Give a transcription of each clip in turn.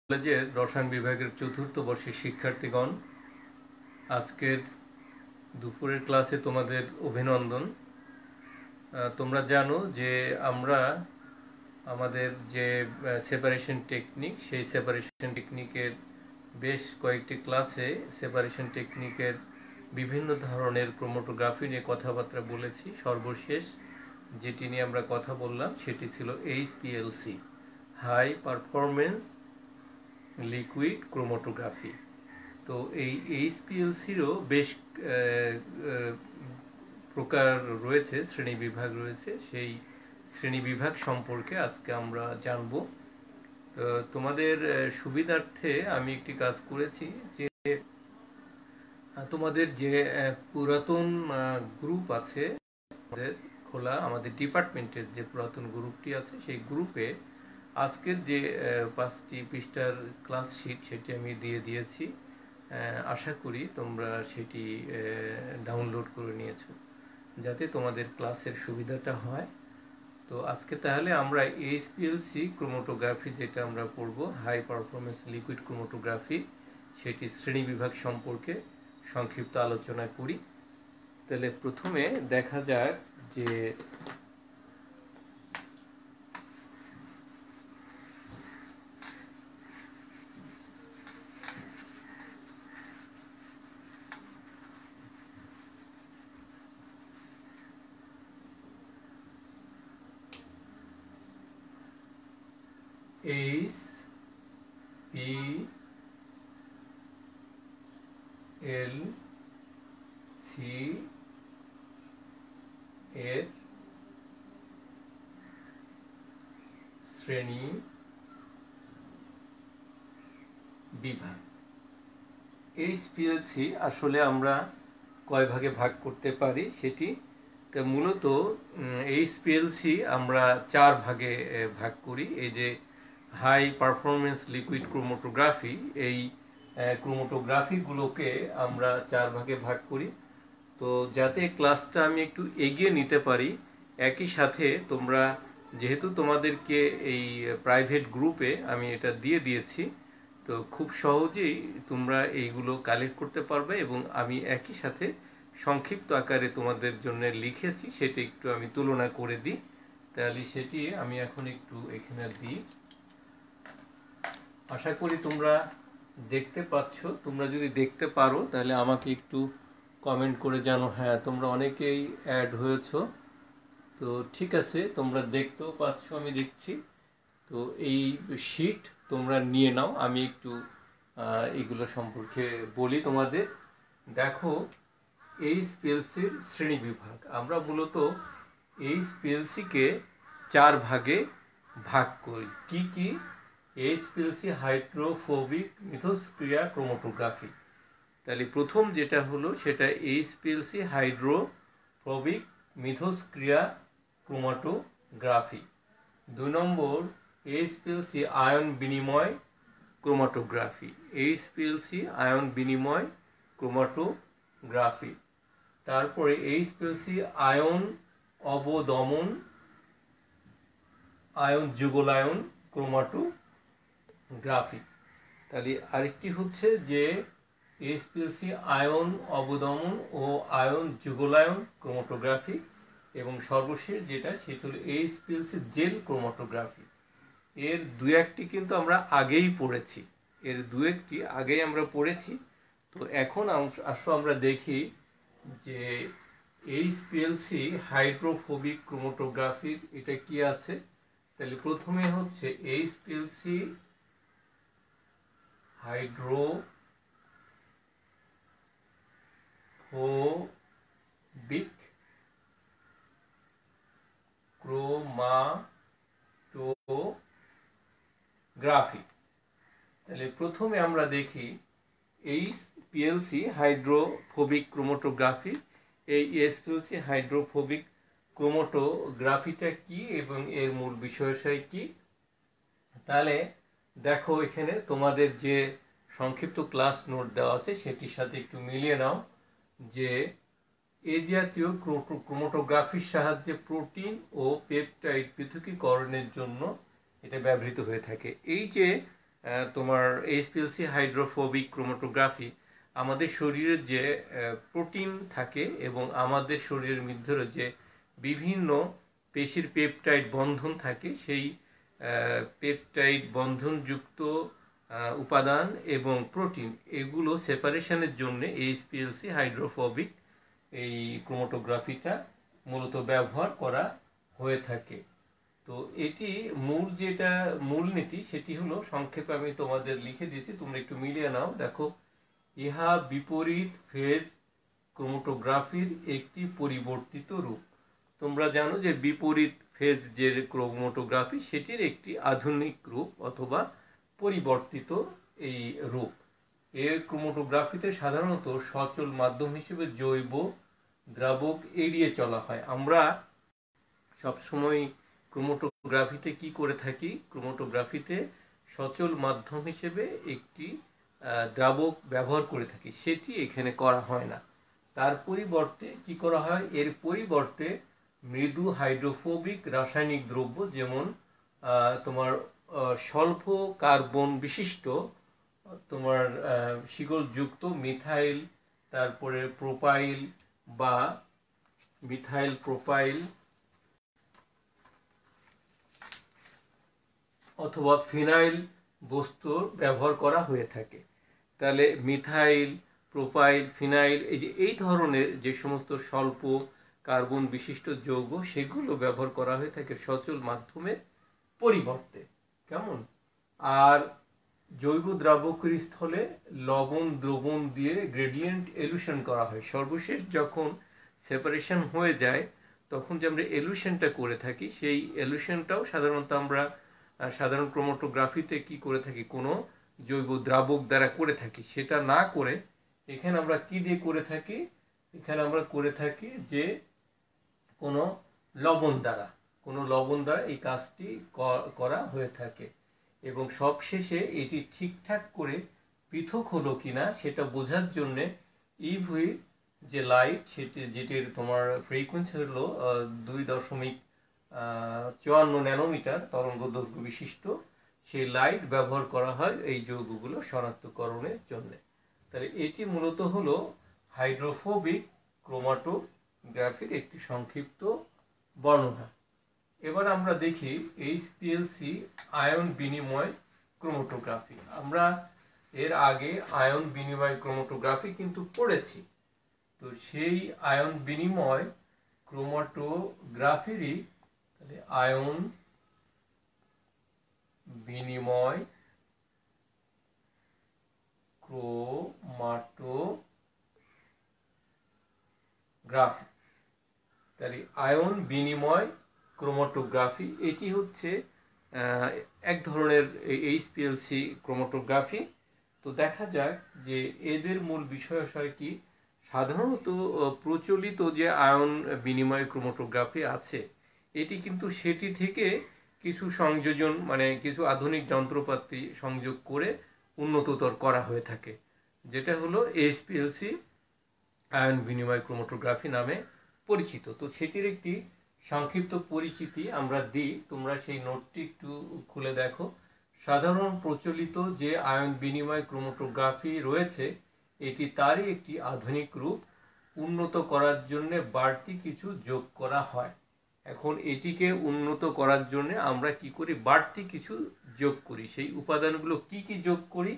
কলেজের রসায়ন বিভাগের চতুর্থ বর্ষের শিক্ষার্থীগণ, আজকের দুপুরের ক্লাসে তোমাদের অভিনন্দন। তোমরা জানো যে আমরা আমাদের যে সেপারেশন টেকনিক, সেই সেপারেশন টেকনিকের বেশ কয়েকটি ক্লাসে সেপারেশন টেকনিকের বিভিন্ন ধরনের ক্রোমাটোগ্রাফি নিয়ে কথাবার্তা বলেছি। সর্বশেষ যেটি নিয়ে আমরা কথা বললাম সেটি ছিল HPLC, high performance liquid chromatography. তো এই এইচপিএলসিরও বেশ প্রকার রয়েছে, শ্রেণীবিভাগ রয়েছে। সেই শ্রেণীবিভাগ সম্পর্কে আজকে আমরা জানব। তোমাদের সুবিধার্থে আমি একটি কাজ করেছি যে তোমাদের যে পুরাতন গ্রুপ আছে খোলা, আমাদের ডিপার্টমেন্টের যে পুরাতন গ্রুপটি আছে, সেই গ্রুপে আজকের যে 5টি পৃষ্ঠার ক্লাস শিট সেটি আমি দিয়ে দিয়েছি। আশা করি তোমরা সেটি ডাউনলোড করে নিয়েছো, যাতে তোমাদের ক্লাসের সুবিধাটা হয়। তো আজকে তাহলে আমরা এইচপিএলসি ক্রোমাটোগ্রাফি যেটা আমরা পড়ব, হাই পারফরমেন্স লিকুইড ক্রোমাটোগ্রাফি, সেটি শ্রেণীবিভাগ সম্পর্কে সংক্ষিপ্ত আলোচনা করি। তাহলে প্রথমে দেখা যাক যে এইচপিএলসি এর শ্রেণী বিভাগ। এইচপিএলসি আসলে আমরা কয় ভাগে ভাগ করতে পারি সেটি মূলত এইচপিএলসি আমরা 4 ভাগে ভাগ করি। এই যে হাই পারফরমেন্স লিকুইড ক্রোমাটোগ্রাফি, এই ক্রোমাটোগ্রাফিগুলোকে আমরা 4 ভাগে ভাগ করি। তো যাতে ক্লাসটা আমি একটু এগিয়ে নিতে পারি, একই সাথে তোমরা যেহেতু তোমাদেরকে এই প্রাইভেট গ্রুপে আমি এটা দিয়ে দিয়েছি, তো খুব সহজেই তোমরা এইগুলো কালেক্ট করতে পারবে এবং আমি একই সাথে সংক্ষিপ্ত আকারে তোমাদের জন্য লিখেছি, সেটা একটু আমি তুলনা করে দিই। তাহলে সেটি আমি এখন একটু এখানে দিই। আশা করি তোমরা দেখতে পাচ্ছ। তোমরা যদি দেখতে পারো তাহলে আমাকে একটু কমেন্ট করে জানো। হ্যাঁ, তোমরা অনেকেই অ্যাড হয়েছো, তো ঠিক আছে, তোমরা দেখতেও পাচ্ছ, আমি দেখছি। তো এই শীট তোমরা নিয়ে নাও, আমি একটু এগুলো সম্পর্কে বলি তোমাদের। দেখো, এইচপিএলসির শ্রেণী বিভাগ আমরা মূলত এইচপিএলসিকে 4 ভাগে ভাগ করি। কি কি? এইচপিএলসি হাইড্রোফোবিক মিথস্ক্রিয়া ক্রোমাটোগ্রাফি। তাহলে প্রথম যেটা হলো সেটা এইচপিএলসি হাইড্রোফোবিক মিথস্ক্রিয়া ক্রোমাটোগ্রাফি। 2 নম্বর এইচপিএলসি আয়ন বিনিময় ক্রোমাটোগ্রাফি, এইচপিএলসি আয়ন বিনিময় ক্রোমাটোগ্রাফি। তারপরে এইচপিএলসি আয়ন অবদমন, আয়ন যুগলায়ন ক্রোমাটোগ্রাফি। তাহলে আরেকটি হচ্ছে যে এইচপিএলসি আয়ন অবদমন ও আয়ন যুগলায়ন ক্রোমাটোগ্রাফি। এবং সর্বশেষ যেটা, সেটা হলো এইচপিএলসি জেল ক্রোমাটোগ্রাফি। এর 2-1টি কিন্তু আমরা আগেই পড়েছি, আমরা পড়েছি। তো এখন আসো আমরা দেখি যে এইচপিএলসি হাইড্রোফোবিক ক্রোমাটোগ্রাফির এটা কি আছে। তাহলে প্রথমে হচ্ছে এইচপিএলসি হাইড্রোফোবিক ক্রোমাটোগ্রাফি। তাহলে প্রথমে আমরা দেখি এইচপিএলসি হাইড্রোফোবিক ক্রোমাটোগ্রাফি। এই এইচপিএলসি হাইড্রোফোবিক ক্রোমাটোগ্রাফিটা কি এবং এর মূল বিষয় কি। তাহলে দেখো, এখানে তোমাদের যে সংক্ষিপ্ত ক্লাস নোট দেওয়া আছে সেটির সাথে একটু মিলিয়ে নাও যে এই জাতীয় ক্রোমাটোগ্রাফির সাহায্যে প্রোটিন ও পেপটাইড পৃথকীকরণের জন্য এটা ব্যবহৃত হয়ে থাকে। এই যে তোমার এইচপিএলসি হাইড্রোফোবিক ক্রোমাটোগ্রাফি আমাদের শরীরের যে প্রোটিন থাকে এবং আমাদের শরীরের মধ্যে যে বিভিন্ন পেশির পেপটাইড বন্ধন থাকে, সেই পেপটাইড বন্ধনযুক্ত উপাদান এবং প্রোটিন এগুলো সেপারেশনের জন্য এইচপিএলসি হাইড্রোফোবিক এই ক্রোমাটোগ্রাফিটা মূলত ব্যবহার করা হয়ে থাকে। তো এটি যেটা মূলনীতি সেটি হলো, সংক্ষেপে আমি তোমাদের লিখে দিয়েছি, তোমরা একটু মিলিয়ে নাও। দেখো, ইহা বিপরীত ফেজ ক্রোমাটোগ্রাফির একটি পরিবর্তিত রূপ। তোমরা জানো যে বিপরীত ফেজ যে ক্রোমাটোগ্রাফি সেটির একটি আধুনিক রূপ অথবা পরিবর্তিত এই রূপ। এর ক্রোমাটোগ্রাফিতে সাধারণত সচল মাধ্যম হিসেবে জৈব দ্রাবক এড়িয়ে চলা হয়। আমরা সবসময় ক্রোমাটোগ্রাফিতে কি করে থাকি? ক্রোমাটোগ্রাফিতে সচল মাধ্যম হিসেবে একটি দ্রাবক ব্যবহার করে থাকি, সেটি এখানে করা হয় না। তার পরিবর্তে কি করা হয়? এর পরিবর্তে মৃদু হাইড্রোফোবিক রাসায়নিক দ্রব্য, যেমন তোমার স্বল্প কার্বন বিশিষ্ট তোমার শিকলযুক্ত মিথাইল, তারপরে প্রোপাইল বা মিথাইল প্রোপাইল অথবা ফিনাইল বস্তুর ব্যবহার করা হয়ে থাকে। তাহলে মিথাইল, প্রোপাইল, ফিনাইল এই ধরনের যে সমস্ত স্বল্প কার্বন বিশিষ্ট যৌগ সেগুলো ব্যবহার করা হয়ে থাকে সচল মাধ্যমের পরিবর্তে। কেমন? আর জৈব দ্রাবকের স্থলে লবণ দ্রবণ দিয়ে গ্রেডিয়েন্ট এলুশন করা হয়। সর্বশেষ যখন সেপারেশন হয়ে যায় তখন যে আমরা এলুশনটা করে থাকি, সেই এলুশনটাও সাধারণত আমরা সাধারণ ক্রোমাটোগ্রাফিতে কি করে থাকি? কোনো জৈব দ্রাবক দ্বারা করে থাকি। সেটা না করে এখানে আমরা কি দিয়ে করে থাকি? এখানে আমরা করে থাকি যে কোনো লবণ দ্বারা এই কাজটি করা হয়ে থাকে। এবং সবশেষে এটি ঠিকঠাক করে পৃথক হলো কিনা সেটা বোঝার জন্য ইভি যে লাইট, যেটির তোমার ফ্রিকোয়েন্সি হলো 2.54 ন্যানোমিটার তরঙ্গ দৈর্ঘ্য বিশিষ্ট, সেই লাইট ব্যবহার করা হয় এই যৌগগুলো শনাক্তকরণের জন্য। তাহলে এটি মূলত হলো হাইড্রোফোবিক ক্রোমাটোগ্রাফির একটি সংক্ষিপ্ত বর্ণনা। এবার আমরা দেখি এইচপিএলসি আয়ন বিনিময় ক্রোমাটোগ্রাফি। আমরা এর আগে আয়ন বিনিময় ক্রোমাটোগ্রাফি কিন্তু পড়েছি। তো সেই আয়ন বিনিময় ক্রোমাটোগ্রাফিরই আয়ন বিনিময় ক্রোমাটোগ্রাফি। তাহলে আয়ন বিনিময় ক্রোমাটোগ্রাফি এটি হচ্ছে এক ধরনের এইচপিএলসি ক্রোমাটোগ্রাফি। তো দেখা যাক যে এদের মূল বিষয় কি। সাধারণত প্রচলিত যে আয়ন বিনিময় ক্রোমাটোগ্রাফি আছে এটি কিন্তু সেটি থেকে কিছু সংযোজন, মানে কিছু আধুনিক যন্ত্রপাতি সংযোগ করে উন্নততর করা হয়ে থাকে, যেটা হলো এইচপিএলসি আয়ন বিনিময় ক্রোমাটোগ্রাফি নামে পরিচিত। তো সেটির একটি সংক্ষিপ্ত পরিচিতি আমরা দিই, তোমরা সেই নোটটি একটু খুলে দেখো। সাধারণ প্রচলিত যে আয়ন বিনিময় ক্রোমাটোগ্রাফি রয়েছে এটি তারই একটি আধুনিক রূপ, উন্নত করার জন্য বাড়তি কিছু যোগ করা হয়। এখন এটিকে উন্নত করার জন্য আমরা কি করি? বাড়তি কিছু যোগ করি। সেই উপাদানগুলো কি কি যোগ করি?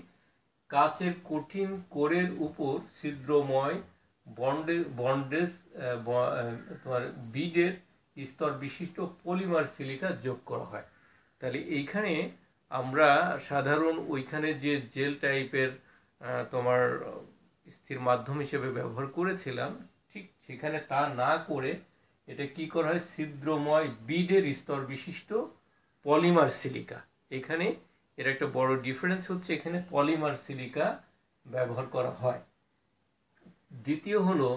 কাচের কঠিন কোরের উপর ছিদ্রময় বন্ডেজ তোমার বিডের স্তর বিশিষ্ট পলিমার সিলিকা যোগ করা হয়। তাহলে এইখানে আমরা সাধারণ ওইখানে যে জেল টাইপের তোমার স্থির মাধ্যম হিসেবে ব্যবহার করেছিলাম, ঠিক সেখানে তা না করে এটা কি করা হয়? ছিদ্রময় বিডের স্তর বিশিষ্ট পলিমার সিলিকা। এখানে এর একটা বড় ডিফারেন্স হচ্ছে, এখানে পলিমার সিলিকা ব্যবহার করা হয়। দ্বিতীয় হলো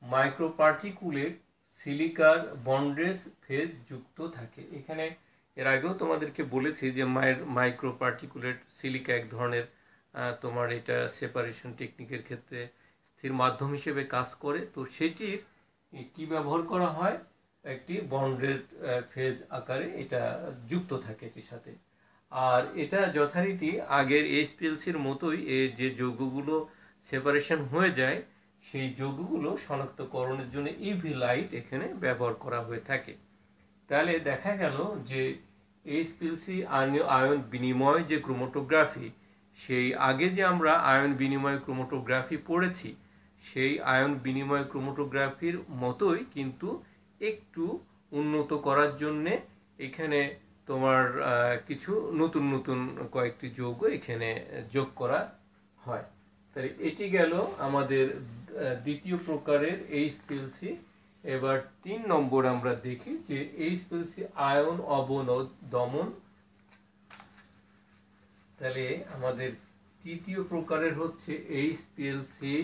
মাইক্রোপার্টিকুলেট সিলিকার বন্ডেজ ফেজ যুক্ত থাকে। এখানে এর আগেও তোমাদেরকে বলেছি যে মাইক্রোপার্টিকুলেট সিলিকা এক ধরনের তোমার এটা সেপারেশন টেকনিকের ক্ষেত্রে স্থির মাধ্যম হিসেবে কাজ করে। তো সেটির কি ব্যবহার করা হয়? একটি বন্ডেড ফেজ আকারে এটা যুক্ত থাকে এটির সাথে। আর এটা যথারীতি আগের এইচপিএলসির মতোই যে যৌগগুলো সেপারেশন হয়ে যায় সেই যৌগগুলো শনাক্তকরণের জন্য ইভি লাইট এখানে ব্যবহার করা হয়ে থাকে। তাহলে দেখা গেল যে এইচপিএলসি আয়ন বিনিময় যে ক্রোমাটোগ্রাফি, সেই আগে যে আমরা আয়ন বিনিময় ক্রোমাটোগ্রাফি পড়েছি সেই আয়ন বিনিময় ক্রোমাটোগ্রাফির মতোই কিন্তু একটু উন্নত করার জন্যে এখানে তোমার কিছু নতুন নতুন কয়েকটি যৌগ এখানে যোগ করা হয়। তাহলে এটি গেল আমাদের দ্বিতীয় প্রকারের এইচপিএলসি। এবার 3 নম্বর আমরা দেখি যে এইচপিএলসি আয়ন অবদমন। তাহলে আমাদের তৃতীয় প্রকারের হচ্ছে এইচপিএলসি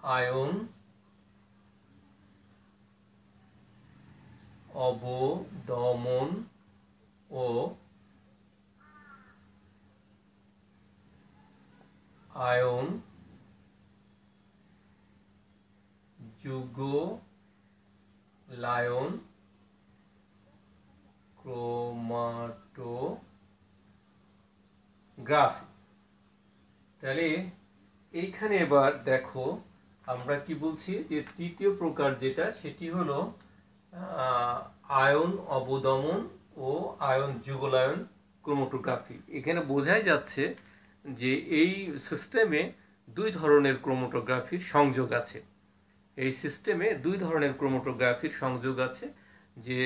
আয়ন অবদমন ও আয়ন যুগলায়ন ক্রোমাটোগ্রাফি। তাহলে এইখানে এবার দেখো আমরা কি বলছি যে তৃতীয় প্রকার যেটা সেটি হলো আয়ন অবদমন ও আয়ন যুগলায়ন ক্রোমাটোগ্রাফি। এখানে বোঝাই যাচ্ছে যে এই সিস্টেমে দুই ধরনের ক্রোমাটোগ্রাফির সংযোগ আছে। এই সিস্টেমে দুই ধরনের ক্রোমাটোগ্রাফির সংযোগ আছে যে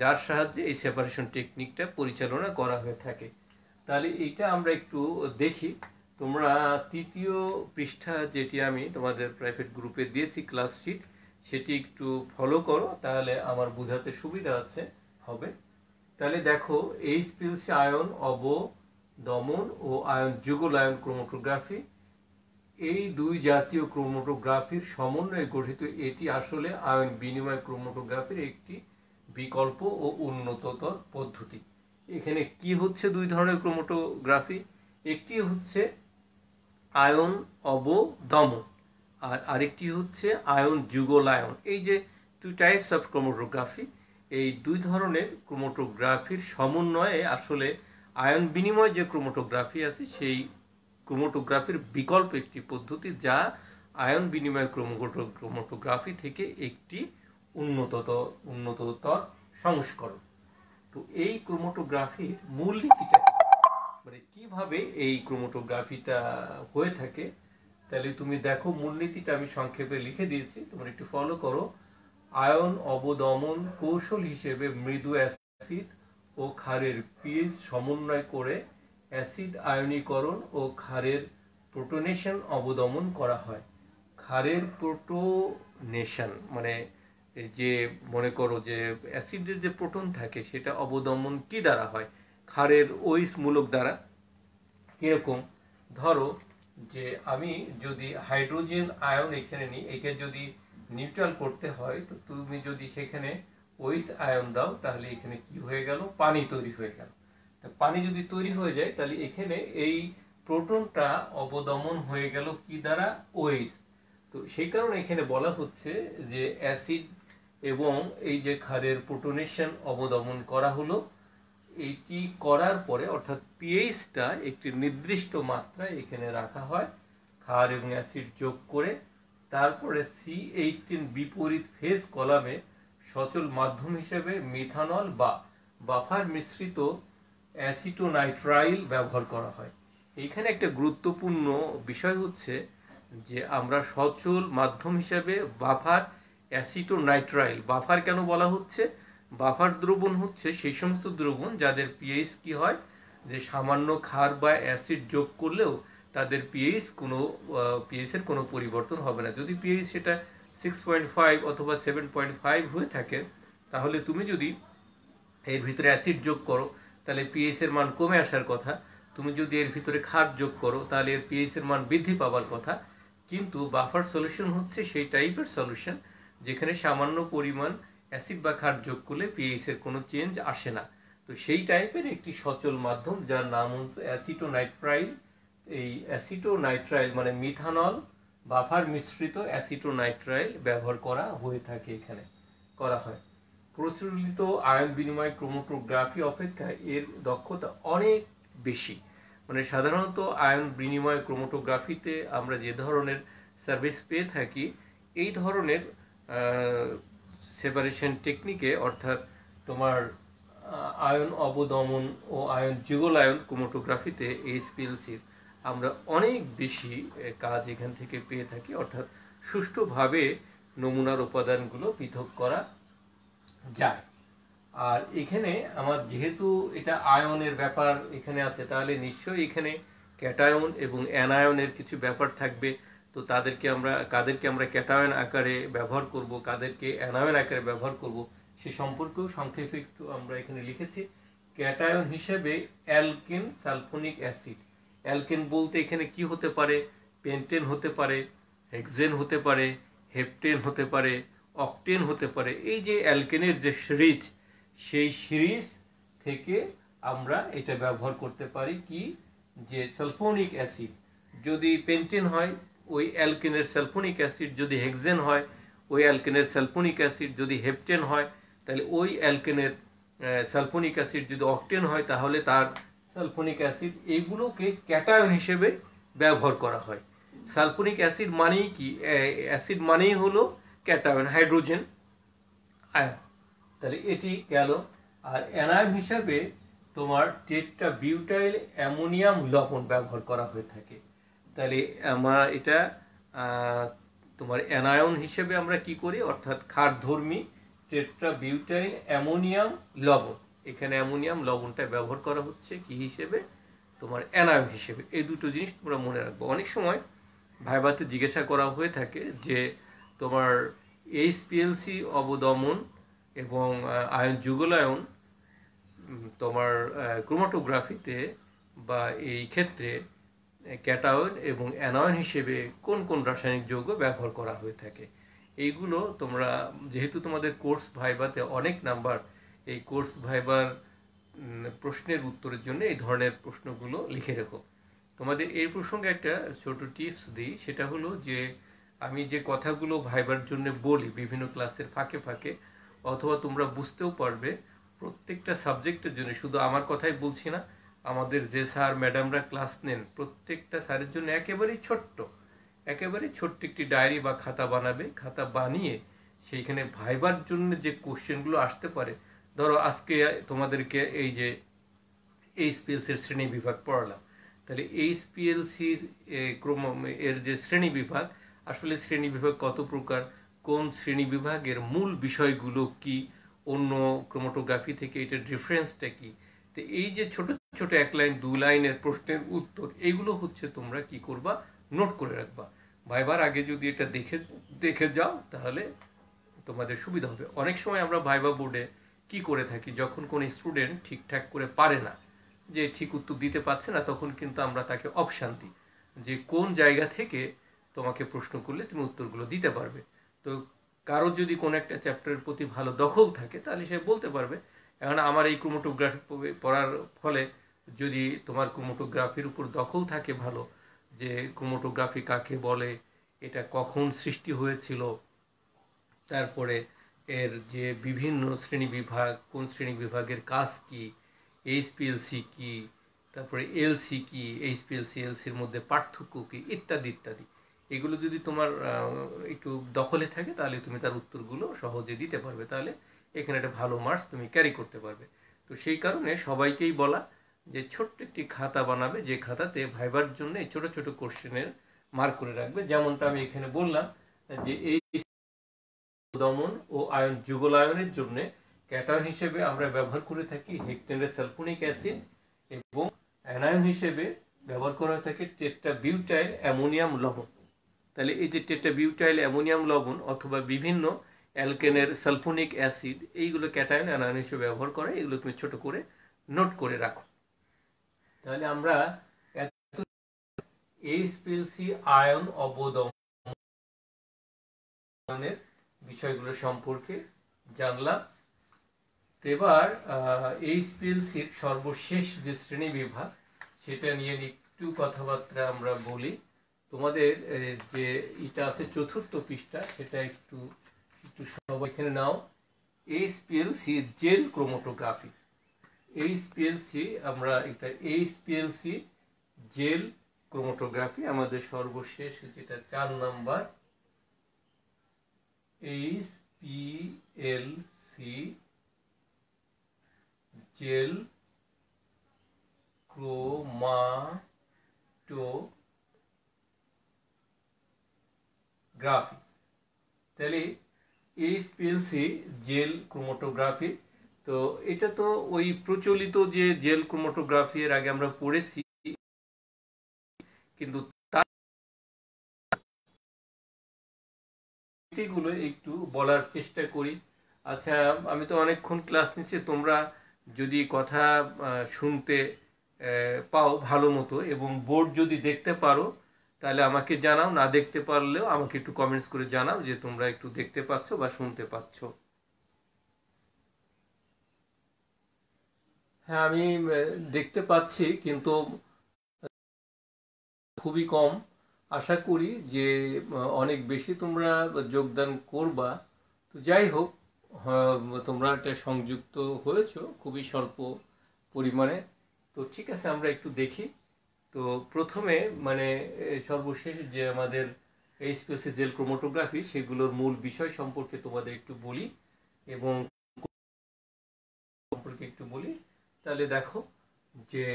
যার সাহায্যে এই সেপারেশন টেকনিকটা পরিচালনা করা হয়ে থাকে। তাহলে এইটা আমরা একটু দেখি। তোমরা তৃতীয় পৃষ্ঠা যেটি আমি তোমাদের প্রাইভেট গ্রুপে দিয়েছি ক্লাস শিট, সেটি একটু ফলো করো, তাহলে আমার বোঝাতে সুবিধা হবে। তাহলে দেখো এইচপিএলসি আয়ন অবদমন ও আয়ন যুগলায়ন ক্রোমাটোগ্রাফি, এই দুই জাতীয় ক্রোমাটোগ্রাফির সমন্বয়ে গঠিত এটি আসলে আয়ন বিনিময় ক্রোমাটোগ্রাফির একটি বিকল্প ও উন্নততর পদ্ধতি। এখানে কি হচ্ছে দুই ধরনের ক্রোমাটোগ্রাফি, একটি হচ্ছে আয়ন অবদমন আর আরেকটি হচ্ছে আয়ন যুগলায়ন। এই যে টু টাইপস অফ ক্রোমাটোগ্রাফি, এই দুই ধরনের ক্রোমাটোগ্রাফির সমন্বয়ে আসলে আয়ন বিনিময় যে ক্রোমাটোগ্রাফি আছে সেই ক্রোমাটোগ্রাফির বিকল্প একটি পদ্ধতি, যা আয়ন বিনিময় ক্রোমাটোগ্রাফি থেকে একটি উন্নততর সংস্করণ। তো এই ক্রোমাটোগ্রাফির মূলনীতিটা মানে কিভাবে এই ক্রোমাটোগ্রাফিটা হয়ে থাকে, তাহলে তুমি দেখো মূলনীতিটা আমি সংক্ষেপে লিখে দিয়েছি, তোমরা একটু ফলো করো। আয়ন অবদমন কৌশল হিসেবে মৃদু অ্যাসিড ও ক্ষারের পিএইচ সমন্বয় করে অ্যাসিড আয়নীকরণ ও ক্ষারের প্রোটনেশন অবদমন করা হয়। ক্ষারের প্রোটনেশন মানে যে মনে করো যে অ্যাসিডের যে প্রোটন থাকে সেটা অবদমন কি দ্বারা হয়, ক্ষারের ওইস মূলক দ্বারা। কিরকম, ধরো যে আমি যদি হাইড্রোজেন আয়ন এখানে নিই, একে যদি নিউট্রাল করতে হয় তো তুমি যদি সেখানে ওইস আয়ন দাও তাহলে এখানে কি হয়ে গেল, পানি তৈরি হয়ে গেল। পানি যদি তৈরি হয়ে যায় তাহলে এখানে এই প্রোটনটা অবদমন হয়ে গেল কি দ্বারা, ওইস। তো সেই কারণে এখানে বলা হচ্ছে যে অ্যাসিড এবং এই যে ক্ষারের প্রোটনেশন অবদমন করা হলো, এটি করার পরে অর্থাৎ পিএইচটা একটি নির্দিষ্ট মাত্রায় এখানে রাখা হয় ক্ষার এবং অ্যাসিড যোগ করে। তারপরে C18 বিপরীত ফেজ কলামে সচল মাধ্যম হিসেবে মিথানল বা বাফার মিশ্রিত অ্যাসিটোনাইট্রাইল ব্যবহার করা হয়। এইখানে একটা গুরুত্বপূর্ণ বিষয় হচ্ছে যে আমরা সচল মাধ্যম হিসেবে বাফার অ্যাসিটোনাইট্রাইল, বাফার কেন বলা হচ্ছে, বাফার দ্রবণ হচ্ছে সেই সমস্ত দ্রবণ যাদের পিএইচ কি হয় যে সামান্য ক্ষার বা অ্যাসিড যোগ করলেও তাদের পিএইচের কোনো পরিবর্তন হবে না। যদি পিএইচ সেটা 6.5 অথবা 7.5 হয়ে থাকে তাহলে তুমি যদি এর ভিতরে অ্যাসিড যোগ করো তাহলে পিএইচ এর মান কমে আসার কথা, তুমি যদি এর ভিতরে ক্ষার যোগ করো তাহলে এর পিএইচ এর মান বৃদ্ধি পাওয়ার কথা। কিন্তু বাফার সলিউশন হচ্ছে সেই টাইপের সলিউশন যেখানে সামান্য পরিমাণ অ্যাসিড বা ক্ষার যোগ করলে পিএইচ এর কোনো চেঞ্জ আসে না। তো সেই টাইপের একটি সচল মাধ্যম যার নাম হচ্ছে অ্যাসিটোনাইট্রাইল। এই অ্যাসিটোনাইট্রাইল মানে মিথানল বাফার মিশ্রিত অ্যাসিটোনাইট্রাইল ব্যবহার করা হয়ে থাকে, এখানে করা হয়। প্রচলিত আয়ন বিনিময় ক্রোমাটোগ্রাফি অপেক্ষা এর দক্ষতা অনেক বেশি। মানে সাধারণত আয়ন বিনিময় ক্রোমাটোগ্রাফিতে আমরা যে ধরনের সার্ভিস পেয়ে থাকি, এই ধরনের সেপারেশন টেকনিকে অর্থাৎ তোমার আয়ন অবদমন ও আয়ন যুগল আয়ন ক্রোমাটোগ্রাফিতে এইচপিএলসির আমরা অনেক বেশি কাজ এখান থেকে পেয়ে থাকি, অর্থাৎ সুষ্ঠুভাবে নমুনার উপাদানগুলো পৃথক করা যায়। আর এখানে আমার যেহেতু এটা আয়নের ব্যাপার এখানে আছে, তাহলে নিশ্চয়ই এখানে ক্যাটায়ন এবং অ্যানায়নের কিছু ব্যাপার থাকবে। তো কাদেরকে আমরা ক্যাটায়ন আকারে ব্যবহার করব, কাদেরকে অ্যানায়ন আকারে ব্যবহার করব, সে সম্পর্কেও সংক্ষেপে একটু আমরা এখানে লিখেছি। ক্যাটায়ন হিসেবে অ্যালকেন সালফোনিক অ্যাসিড। অ্যালকেন বলতে এখানে কি হতে পারে? পেন্টেন হতে পারে, হেক্সেন হতে পারে, হেপটেন হতে পারে, অকটেন হতে পারে। এই যে অ্যালকেনের যে সিরিজ, সেই সিরিজ থেকে আমরা এটা ব্যবহার করতে পারি কি, যে সালফোনিক অ্যাসিড যদি পেন্টেন হয় ওই অ্যালকেনের সালফোনিক অ্যাসিড, যদি হেক্সেন হয় ওই অ্যালকেনের সালফোনিক অ্যাসিড, যদি হেপটেন হয় তাহলে ওই অ্যালকেনের সালফোনিক অ্যাসিড, যদি অকটেন হয় তাহলে তার সালফোনিক অ্যাসিড। এইগুলোকে ক্যাটায়ন হিসেবে ব্যবহার করা হয়। সালফোনিক অ্যাসিড মানেই কি? অ্যাসিড মানেই হলো ক্যাটায়ন, হাইড্রোজেন আয়ন। তাহলে এটি গেল। আর অ্যানায়ন হিসাবে তোমার টেট্রাবিউটাইল অ্যামোনিয়াম লবণ ব্যবহার করা হয়ে থাকে। তাহলে এটা তোমার অ্যানায়ন হিসেবে আমরা কি করি, অর্থাৎ ক্ষারধর্মী টেট্রাবিউটাইল অ্যামোনিয়াম লবণ, এখানে অ্যামোনিয়াম লবণটা ব্যবহার করা হচ্ছে কি হিসেবে, তোমার অ্যানায়ন হিসেবে। এই দুটো জিনিস তোমরা মনে রাখবো। অনেক সময় ভাইভাতে জিজ্ঞাসা করা হয়ে থাকে যে তোমার এইচপিএলসি অবদমন এবং আয়ন যুগলায়ন তোমার ক্রোমাটোগ্রাফিতে বা এই ক্ষেত্রে ক্যাটায়ন এবং অ্যানায়ন হিসেবে কোন কোন রাসায়নিক যৌগ ব্যবহার করা হয়ে থাকে। এইগুলো তোমরা যেহেতু তোমাদের কোর্স ভাইভাতে অনেক নাম্বার, এই কোর্স ভাইবার প্রশ্নের উত্তরের জন্য এই ধরনের প্রশ্নগুলো লিখে রেখো। তোমাদের এই প্রসঙ্গে একটা ছোট টিপস দিই, সেটা হলো যে আমি যে কথাগুলো ভাইবার জন্য বলি বিভিন্ন ক্লাসের ফাঁকে ফাঁকে, অথবা তোমরা বুঝতেও পারবে, প্রত্যেকটা সাবজেক্টের জন্য শুধু আমার কথাই বলছি না, আমাদের যে স্যার ম্যাডামরা ক্লাস নেন প্রত্যেকটা স্যারের জন্য একেবারেই ছোট্ট একটি ডায়েরি বা খাতা বানাবে। খাতা বানিয়ে সেইখানে ভাইবার জন্য যে কোশ্চেনগুলো আসতে পারে, ধরো আজকে তোমাদেরকে এই যে এইচপিএলসির শ্রেণী বিভাগ পড়ালাম, তাহলে এইচপিএলসির এর যে শ্রেণী বিভাগ, আসলে শ্রেণী বিভাগ কত প্রকার, কোন শ্রেণী বিভাগের মূল বিষয়গুলো কি, অন্য ক্রোমাটোগ্রাফি থেকে এটার ডিফারেন্সটা কি। তো এই যে ছোট ছোট 1 লাইন 2 লাইনের প্রশ্নের উত্তর, এইগুলো হচ্ছে তোমরা কি করবা, নোট করে রাখবা। ভাইবার আগে যদি এটা দেখে যাও তাহলে তোমাদের সুবিধা হবে। অনেক সময় আমরা ভাইবা বোর্ডে কি করে থাকি, যখন কোনো স্টুডেন্ট ঠিকঠাক করে পারে না, যে ঠিক উত্তর দিতে পারছে না, তখন কিন্তু আমরা তাকে অপশান দিই যে কোন জায়গা থেকে তোমাকে প্রশ্ন করলে তুমি উত্তরগুলো দিতে পারবে। তো কারো যদি কোনো একটা চ্যাপ্টারের প্রতি ভালো দখল থাকে তাহলে সে বলতে পারবে। এখন আমার এই ক্রোমাটোগ্রাফি পড়ার ফলে যদি তোমার ক্রোমাটোগ্রাফির উপর দখল থাকে ভালো, যে ক্রোমাটোগ্রাফি কাকে বলে, এটা কখন সৃষ্টি হয়েছিল, তারপরে এর যে বিভিন্ন শ্রেণীবিভাগ, কোন শ্রেণীবিভাগের কাজ কি, এইচপিএলসি কি, তারপরে এলসি কি, এইচপিএলসি এলসির মধ্যে পার্থক্য কি, ইত্যাদি ইত্যাদি, এগুলো যদি তোমার একটু দখলে থাকে তাহলে তুমি তার উত্তরগুলো সহজে দিতে পারবে। তাহলে এখানে একটা ভালো মার্কস তুমি ক্যারি করতে পারবে। তো সেই কারণে সবাইকেই বলা যে ছোট্ট একটি খাতা বানাবে, যে খাতাতে ভাইবার জন্য এই ছোট ছোট কোশ্চেনের মার্ক করে রাখবে। যেমনটা আমি এখানে বললাম যে এই দমন ও আয়ন যুগলায়নের জন্য ক্যাটায়ন হিসেবে আমরা ব্যবহার করে থাকি হেক্টেনের সালফোনিক অ্যাসিড, এবং অ্যানায়ন হিসেবে ব্যবহার করা হয়ে থাকে টেট্রাবিউটাইল অ্যামোনিয়াম লবণ। তাহলে এই যে টেট্রাবিউটাইল অ্যামোনিয়াম লবণ অথবা বিভিন্ন অ্যালকেনের সালফোনিক অ্যাসিড, এইগুলো ক্যাটায়ন অ্যানায়ন হিসেবে ব্যবহার করে, এগুলো তুমি ছোট করে নোট করে রাখো। তাহলে আমরা এইচপিএলসি আয়ন অবদমনের বিষয়গুলো সম্পর্কে জানলাম। এবার এইচপিএলসির সর্বশেষ যে শ্রেণী বিভাগ, সেটা নিয়ে একটু কথাবার্তা আমরা বলি। তোমাদের যে এটা আছে 4র্থ পৃষ্ঠা, সেটা একটু সবাই এখানে নাও। HPLC gel chromatography. এইচপিএলসি আমরা এটা এইচপিএলসি জেল ক্রোমাটোগ্রাফি আমাদের সর্বশেষ যেটা 4 নাম্বার এইচপিএলসি জেল ক্রোমাটোগ্রাফি। তাহলে এইচপিএলসি জেল ক্রোমাটোগ্রাফি, তো এটা তো ওই প্রচলিত যে জেল ক্রোমাটোগ্রাফি এর আগে আমরা পড়েছি, কিন্তু এগুলো একটু বলার চেষ্টা করি। আচ্ছা, আমি তো অনেকক্ষণ ক্লাস নিচ্ছি, তোমরা যদি কথা শুনতে পাও ভালো মতো এবং বোর্ড যদি দেখতে পারো তাহলে আমাকে জানাও, না দেখতে পারলেও আমাকে একটু কমেন্টস করে জানাও যে তোমরা একটু দেখতে পাচ্ছ বা শুনতে পাচ্ছ। হ্যাঁ, আমি দেখতে পাচ্ছি, কিন্তু খুবই কম। আশা করি যে অনেক বেশি তোমরা যোগদান করবা। তো যাই হোক, তোমরা একটা সংযুক্ত হয়েছো খুবই স্বল্প পরিমাণে। তো ঠিক আছে, আমরা একটু দেখি। তো প্রথমে মানে সর্বশেষ যে আমাদের এইচপিএলসি জেল ক্রোমাটোগ্রাফি সেগুলোর মূল বিষয় সম্পর্কে তোমাদের একটু বলি এবং সম্পর্কে একটু বলি। তাহলে দেখো যে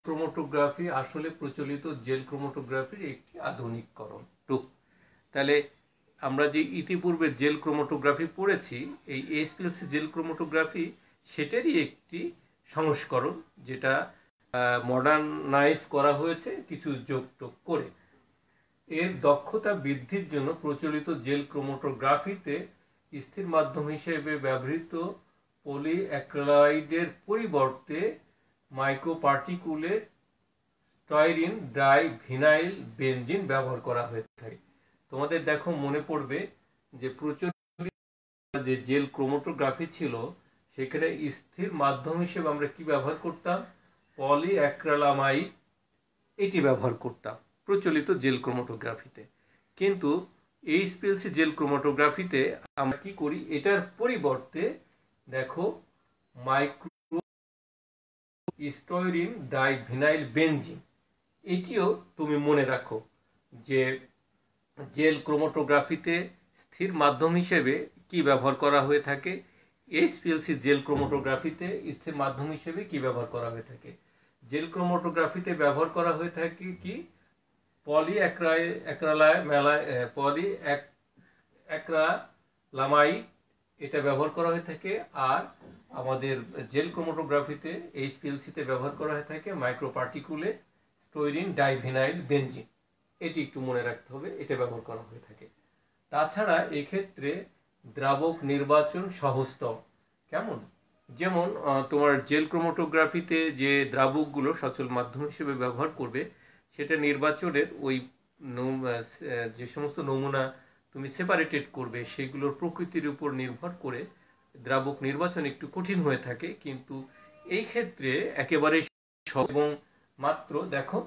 ক্রোমাটোগ্রাফি আসলে প্রচলিত জেল ক্রোমাটোগ্রাফির একটি আধুনিককরণ রূপ। তাহলে আমরা যে ইতিপূর্বে জেল ক্রোমাটোগ্রাফি পড়েছি, এই এইচপিএলসি জেল ক্রোমাটোগ্রাফি সেটারই একটি সংস্করণ, যেটা মডার্নাইজ করা হয়েছে কিছু যোগটোগ করে। এর দক্ষতা বৃদ্ধির জন্য প্রচলিত জেল ক্রোমাটোগ্রাফিতে স্থির মাধ্যম হিসেবে ব্যবহৃত পলিঅ্যাক্রিলাইডের পরিবর্তে মাইক্রোপার্টিকুলেট স্টাইরিন ডাই ভিনাইল বেনজিন ব্যবহার করা হয়ে থাকে। তোমাদের দেখো মনে পড়বে যে প্রচলিত যে জেল ক্রোমাটোগ্রাফি ছিল সেখানে স্থির মাধ্যম হিসেবে আমরা কি ব্যবহার করতাম? পলিঅ্যাক্রিলামাইড এটি ব্যবহার করতাম প্রচলিত জেল ক্রোমাটোগ্রাফিতে। কিন্তু এইচপিএলসি জেল ক্রোমাটোগ্রাফিতে আমরা কি করি? এটার পরিবর্তে দেখো মাইক্রো স্টাইরিন ডাইভিনাইল বেনজিন, এটিও তুমি মনে রাখো যে জেল ক্রোমাটোগ্রাফিতে স্থির মাধ্যম হিসেবে কি ব্যবহার করা হয়ে থাকে, এইচপিএলসি জেল ক্রোমাটোগ্রাফিতে স্থির মাধ্যম হিসেবে কি ব্যবহার করা হয়ে থাকে। জেল ক্রোমাটোগ্রাফিতে ব্যবহার করা হয়ে থাকে কি? পলিঅ্যাক্রিলামাইড এটা ব্যবহার করা হয়ে থাকে। আর আমাদের জেল ক্রোমাটোগ্রাফিতে এইচপিএলসিতে ব্যবহার করা হয়ে থাকে মাইক্রোপার্টিকুলেট স্টাইরিন ডাইভিনাইল বেনজিন। এটি একটু মনে রাখতে হবে, এটা ব্যবহার করা হয়ে থাকে। তাছাড়া এক্ষেত্রে দ্রাবক নির্বাচন সহজতর। কেমন? যেমন তোমার জেল ক্রোমাটোগ্রাফিতে যে দ্রাবকগুলো সচল মাধ্যম হিসেবে ব্যবহার করবে সেটা নির্বাচনের ওই যে সমস্ত নমুনা তুমি সেপারেটেড করবে সেগুলোর প্রকৃতির উপর নির্ভর করে দ্রাবক নির্বাচন একটু কঠিন হয়ে থাকে। কিন্তু এই ক্ষেত্রে একেবারে সহজ এবং মাত্র দেখো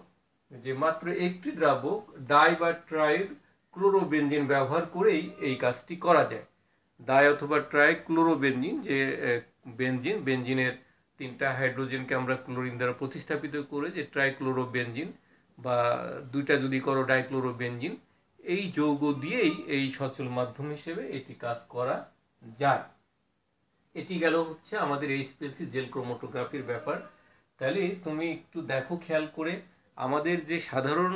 যে মাত্র একটি দ্রাবক ডাই বা ট্রাই ক্লোরোবেনজিন ব্যবহার করেই এই কাজটি করা যায়। ডাই অথবা ট্রাই ক্লোরোবেনজিন, যে বেনজিনের 3টা হাইড্রোজেনকে আমরা ক্লোরিন দ্বারা প্রতিস্থাপিত করে যে ট্রাইক্লোরোবেনজিন বা 2টা যদি করো ডাইক্লোরোবেনজিন, এই যৌগ দিয়েই এই সচল মাধ্যম হিসেবে এটি কাজ করা যায়। এটি গেল হচ্ছে আমাদের এইচপিএলসি জেল ক্রোমাটোগ্রাফির ব্যাপার। তাহলে তুমি একটু দেখো খেয়াল করে, আমাদের যে সাধারণ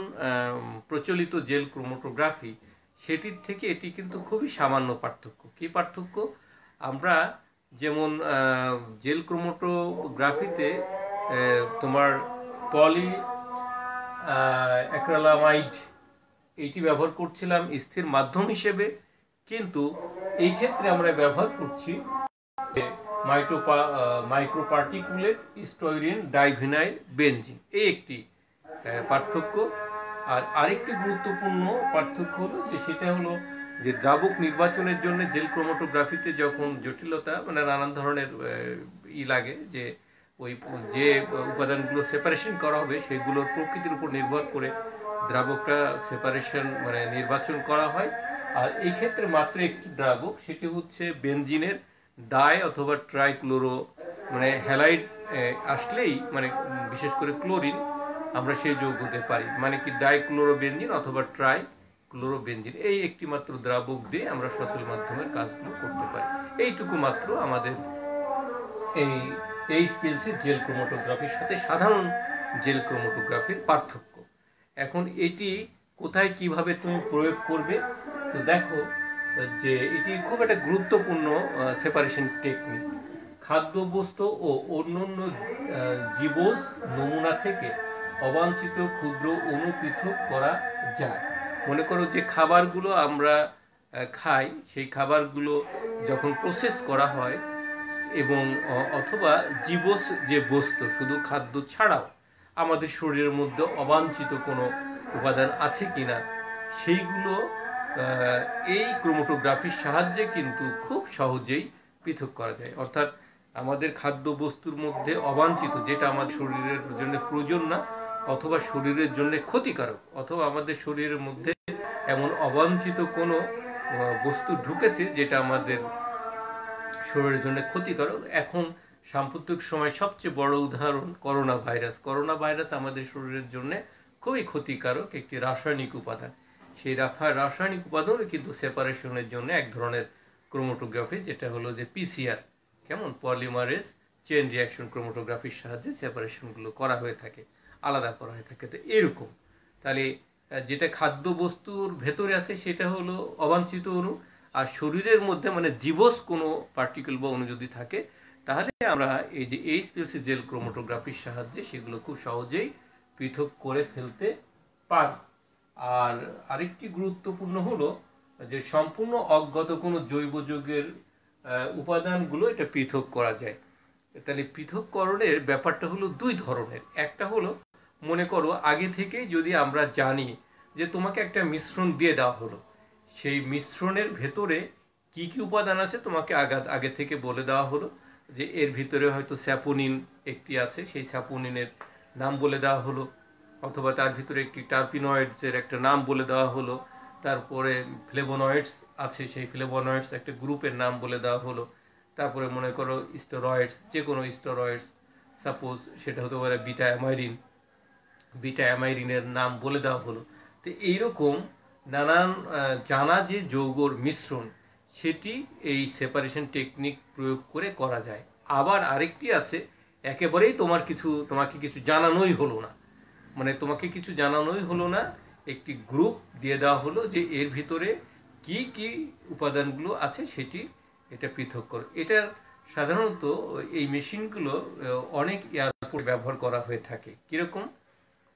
প্রচলিত জেল ক্রোমাটোগ্রাফি সেটির থেকে এটি কিন্তু খুবই সামান্য পার্থক্য। কি পার্থক্য? আমরা যেমন জেল ক্রোমাটোগ্রাফিতে তোমার পলিঅ্যাক্রিলামাইড এইটি ব্যবহার করছিলাম স্থির মাধ্যম হিসেবে, কিন্তু এই ক্ষেত্রে আমরা ব্যবহার করছি মাইক্রোপার্টিকুলেট স্টাইরিন ডাইভিনাইল বেনজিন। এই একটি পার্থক্য। আর আরেকটি গুরুত্বপূর্ণ পার্থক্য হলো যে সেটা হলো যে দ্রাবক নির্বাচনের জন্য জেল ক্রোমাটোগ্রাফিতে যখন জটিলতা মানে নানান ধরনের লাগে, যে ওই যে উপাদানগুলো সেপারেশন করা হবে সেগুলোর প্রকৃতির উপর নির্ভর করে দ্রাবকটা সেপারেশন মানে নির্বাচন করা হয়। আর এই ক্ষেত্রে মাত্র একটি দ্রাবক, সেটি হচ্ছে বেনজিনের ডাই অথবা ট্রাইক্লোরো মানে হ্যালাইড আসলেই মানে বিশেষ করে ক্লোরিন আমরা সেই যৌগ দিতে পারি, মানে কি ডাইক্লোরোবেনজিন অথবা ট্রাইক্লোরোবেনজিন, এই একটি মাত্র দ্রাবক দিয়ে আমরা সচল মাধ্যমের কাজগুলো করতে পারি। এইটুকু মাত্র আমাদের এই এইচপিএলসি জেল ক্রোমাটোগ্রাফির সাথে সাধারণ জেল ক্রোমাটোগ্রাফির পার্থক্য। এখন এটি কোথায় কিভাবে তুমি প্রয়োগ করবে, তো দেখো যে এটি খুব একটা গুরুত্বপূর্ণ সেপারেশন টেকনিক। খাদ্যবস্তু ও অন্যান্য জীবজ নমুনা থেকে অবাঞ্ছিত ক্ষুদ্র অণু পৃথক করা যায়। মনে করো যে খাবারগুলো আমরা খাই, সেই খাবারগুলো যখন প্রসেস করা হয় এবং অথবা জীবজ যে বস্তু শুধু খাদ্য ছাড়াও আমাদের শরীরের মধ্যে অবাঞ্ছিত কোনো উপাদান আছে কিনা সেইগুলো এই ক্রোমাটোগ্রাফির সাহায্যে কিন্তু খুব সহজেই পৃথক করা যায়। অর্থাৎ আমাদের খাদ্য বস্তুর মধ্যে অবাঞ্ছিত, যেটা আমাদের শরীরের জন্য প্রয়োজন না অথবা শরীরের জন্য ক্ষতিকারক, অথবা আমাদের শরীরের মধ্যে এমন অবাঞ্ছিত কোনো বস্তু ঢুকেছে যেটা আমাদের শরীরের জন্য ক্ষতিকারক। এখন সাম্প্রতিক সময় সবচেয়ে বড় উদাহরণ করোনা ভাইরাস। করোনা ভাইরাস আমাদের শরীরের জন্য খুবই ক্ষতিকারক একটি রাসায়নিক উপাদান। সেই রাসায়নিক উপাদানও কিন্তু সেপারেশনের জন্য এক ধরনের ক্রোমাটোগ্রাফি, যেটা হলো যে পিসিআর, কেমন পলিমারেজ চেইন রিয়াকশন ক্রোমাটোগ্রাফির সাহায্যে সেপারেশনগুলো করা হয়ে থাকে, আলাদা করা হয়ে থাকে। তো এরকম তাহলে যেটা খাদ্য বস্তুর ভেতরে আছে সেটা হলো অবাঞ্ছিত অণু, আর শরীরের মধ্যে মানে জীবস কোনো পার্টিকেল বা অণু যদি থাকে তাহলে আমরা এই যে এইচপিএলসি জেল ক্রোমাটোগ্রাফির সাহায্যে সেগুলো খুব সহজেই পৃথক করে ফেলতে পারি। আর আরেকটি গুরুত্বপূর্ণ হলো যে সম্পূর্ণ অজ্ঞাত কোনো জৈব যৌগের উপাদানগুলো এটা পৃথক করা যায়। তাহলে পৃথককরণের ব্যাপারটা হলো দুই ধরনের। একটা হলো মনে করো আগে থেকে যদি আমরা জানি যে তোমাকে একটা মিশ্রণ দিয়ে দেওয়া হলো, সেই মিশ্রণের ভেতরে কি কি উপাদান আছে তোমাকে আগে থেকে বলে দেওয়া হলো যে এর ভিতরে হয়তো স্যাপোনিন একটি আছে, সেই স্যাপোনিনের নাম বলে দেওয়া হলো, অথবা তার ভিতরে একটি টার্পিনয়েডসের একটা নাম বলে দেওয়া হলো, তারপরে ফ্লেভোনয়েডস আছে, সেই ফ্লেভোনয়েডস একটা গ্রুপের নাম বলে দেওয়া হলো, তারপরে মনে করো স্টেরয়েডস, যে কোনো স্টেরয়েডস, সাপোজ সেটা হতে পারে বিটা অ্যামাইরিনের নাম বলে দেওয়া হলো। তো এইরকম নানান জানা যে যৌগর মিশ্রণ সেটি এই সেপারেশন টেকনিক প্রয়োগ করে করা যায়। আবার আরেকটি আছে একেবারেই তোমাকে কিছু জানানোই হলো না, মানে তোমাকে কিছু জানানোই হলো না, একটি গ্রুপ দিয়ে দেওয়া হলো যে এর ভিতরে কি কি উপাদানগুলো আছে সেটি এটা পৃথক করো। এটা সাধারণত এই মেশিনগুলো অনেক এয়ারপোর্টে ব্যবহার করা হয়ে থাকে। কিরকম?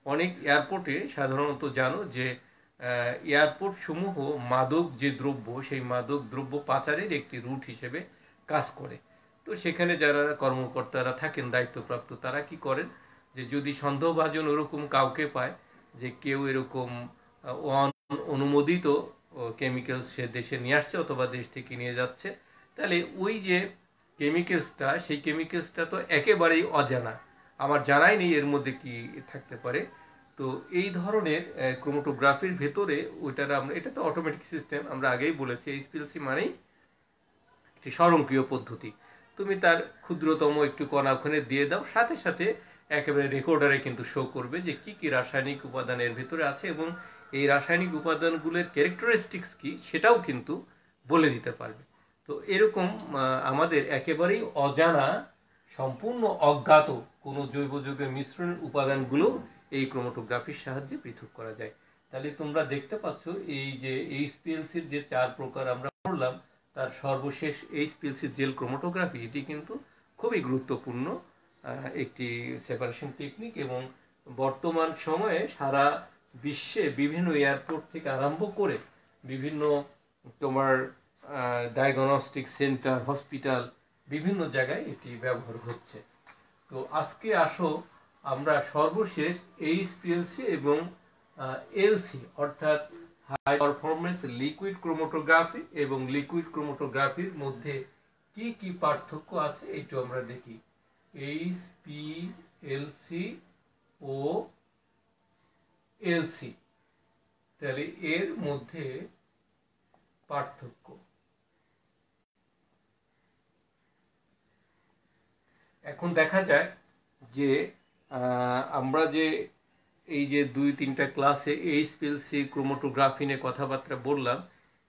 অনেক এয়ারপোর্টে সাধারণত জানো যে এয়ারপোর্ট সমূহ মাদক যে দ্রব্য সেই মাদক দ্রব্য পাচারের একটি রুট হিসেবে কাজ করে। তো সেখানে যারা কর্মকর্তারা থাকেন দায়িত্বপ্রাপ্ত তারা কি করেন যে যদি সন্দেহভাজন ওরকম কাউকে পায় যে কেউ এরকম অনুমোদিত কেমিক্যালস সে দেশে নিয়ে আসছে অথবা দেশ থেকে নিয়ে যাচ্ছে, তাহলে ওই যে কেমিক্যালসটা সেই কেমিক্যালসটা তো একেবারেই অজানা, আমার জানাই নেই এর মধ্যে কি থাকতে পারে। তো এই ধরনের ক্রোমাটোগ্রাফির ভেতরে ওইটার আমরা, এটা তো অটোমেটিক সিস্টেম, আমরা আগেই বলেছি এইচপিএলসি মানেই একটি স্বয়ংক্রিয় পদ্ধতি। তুমি তার ক্ষুদ্রতম একটু কণা ওখানে দিয়ে দাও, সাথে সাথে একেবারে রেকর্ডারে কিন্তু শো করবে যে কি কি রাসায়নিক উপাদান এর ভিতরে আছে এবং এই রাসায়নিক উপাদানগুলোর ক্যারেক্টারিস্টিক্স কি সেটাও কিন্তু বলে দিতে পারবে। তো এরকম আমাদের একেবারেই অজানা সম্পূর্ণ অজ্ঞাত কোনো জৈব যৌগের মিশ্রণ উপাদানগুলো এই ক্রোমাটোগ্রাফির সাহায্যে পৃথক করা যায়। তাহলে তোমরা দেখতে পাচ্ছ এই যে এইচপিএলসির যে 4 প্রকার আমরা পড়লাম তার সর্বশেষ এইচপিএলসি জেল ক্রোমাটোগ্রাফি, এটি কিন্তু খুবই গুরুত্বপূর্ণ একটি সেপারেশন টেকনিক এবং বর্তমান সময়ে সারা বিশ্বে বিভিন্ন এয়ারপোর্ট থেকে আরম্ভ করে বিভিন্ন তোমার ডায়াগনস্টিক সেন্টার, হসপিটাল, বিভিন্ন জায়গায় এটি ব্যবহার হচ্ছে। তো আজকে আসো আমরা সর্বশেষ এইচপিএলসি এবং এলসি অর্থাৎ হাই পারফরমেন্স লিকুইড ক্রোমাটোগ্রাফি এবং লিকুইড ক্রোমাটোগ্রাফির মধ্যে কি কি পার্থক্য আছে একটু আমরা দেখি। এইচপিএলসি ও এলসি, তাহলে এর মধ্যে পার্থক্য। এখন দেখা যায় যে আমরা যে এই যে 2-3টা ক্লাসে এইচপিএলসি ক্রোমাটোগ্রাফি নিয়ে কথাবার্তা বললাম,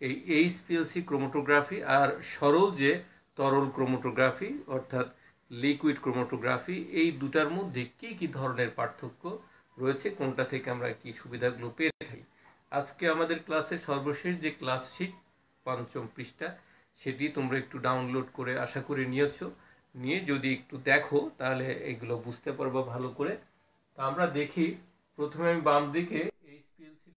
এই এইচপিএলসি ক্রোমাটোগ্রাফি আর সরল যে তরল ক্রোমাটোগ্রাফি অর্থাৎ লিকুইড ক্রোমাটোগ্রাফি, এই দুটার মধ্যে কি কি ধরনের পার্থক্য রয়েছে, কোনটা থেকে আমরা কি সুবিধাগুলো পেয়ে থাকি। আজকে আমাদের ক্লাসের সর্বশেষ যে ক্লাস শিট 5ম পৃষ্ঠা, সেটি তোমরা একটু ডাউনলোড করে আশা করি নিয়েছো। নিয়ে যদি একটু দেখো তাহলে এগুলো বুঝতে পারবো ভালো করে। তা আমরা দেখি, প্রথমে আমি বাম দিকে এইচপিএলসি,